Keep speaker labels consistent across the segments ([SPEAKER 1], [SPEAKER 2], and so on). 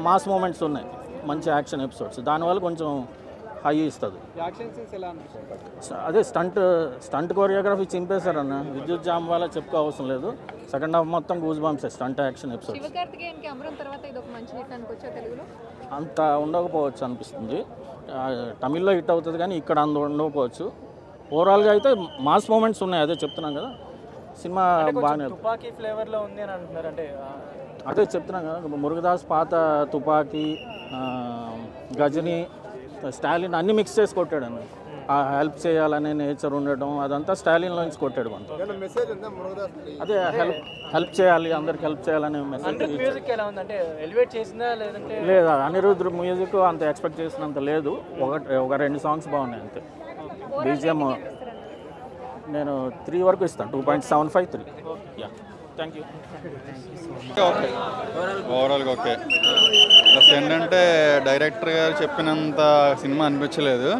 [SPEAKER 1] Mass moments ఉన్నాయి, మంచి action episodes, దానివల్ల కొంచెం హై ఇస్తుంది. అదే స్టంట్ కొరియోగ్రఫీ చింపేశారన్న. విద్యుత్ జామ్ వల్ల చెప్పుకో అవసరం లేదు. సెకండ్ హాఫ్ మొత్తం goosebumps stunt action episode. అంత ఉండకపోవచ్చు అనిపిస్తుంది. తమిళ్లో హిట్ అవుతుంది కానీ ఇక్కడ అంత ఉండకపోవచ్చు. ఓవరాల్గా అయితే మాస్ మూమెంట్స్ ఉన్నాయి, అదే చెప్తున్నాం కదా. సినిమా బాగానే
[SPEAKER 2] తుపాకీ ఫ్లేవర్లో ఉంది అని అంటున్నారు. అంటే
[SPEAKER 1] అదే చెప్తున్నాం కదా, మురుగదాస్ పాత తుపాకీ, గజని, స్టాలిన్ అన్ని మిక్స్ చేసి కొట్టాడు అన్న. హెల్ప్ చేయాలనే నేచర్ ఉండడం అదంతా స్టాలిన్లోంచి కొట్టాడు కొంత. అదే హెల్ప్ చేయాలి, అందరికి హెల్ప్ చేయాలనే మెసేజ్. లేదు, అనిరుద్ధ్ మ్యూజిక్ అంత ఎక్స్పెక్ట్ చేసినంత లేదు. ఒక 2 సాంగ్స్ బాగున్నాయి అంతే. బీజిఎం నేను 3 వరకు ఇస్తాను, 2.75, 3. Yeah, thank you.
[SPEAKER 3] ఓకే, ఓవరాల్గా ఓకే. ప్లస్ ఏంటంటే డైరెక్టర్ గారు చెప్పినంత సినిమా అనిపించలేదు.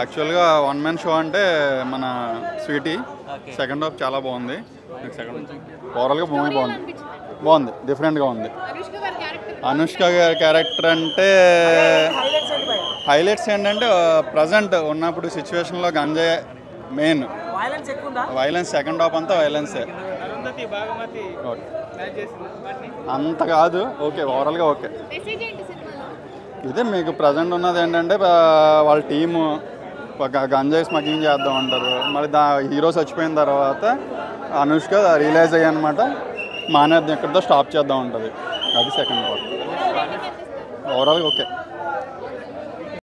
[SPEAKER 3] యాక్చువల్గా 1 మ్యాన్ షో అంటే మన స్వీటీ. సెకండ్ హాఫ్ చాలా బాగుంది. ఓవరాల్గా మూవీ బాగుంది, డిఫరెంట్గా ఉంది. అనుష్క గారి క్యారెక్టర్ అంటే హైలైట్స్ ఏంటంటే ప్రజెంట్ ఉన్నప్పుడు సిచ్యువేషన్లో గంజాయి మెయిన్. వైలెన్స్ సెకండ్ హాఫ్ అంతా వైలెన్సే. అంత కాదు, ఓకే, ఓవరాల్గా ఓకే. ఇదే మీకు ప్రజెంట్ ఉన్నది ఏంటంటే వాళ్ళ టీము గంజాయి స్మగ్లింగ్ చేద్దాం అంటారు. మరి హీరో చచ్చిపోయిన తర్వాత అనుష్క రియలైజ్ అయ్యి అనమాట, మానేద్దాం, ఎక్కడితో స్టాప్ చేద్దాం ఉంటుంది. అది సెకండ్ పార్ట్. ఓవరాల్గా ఓకే.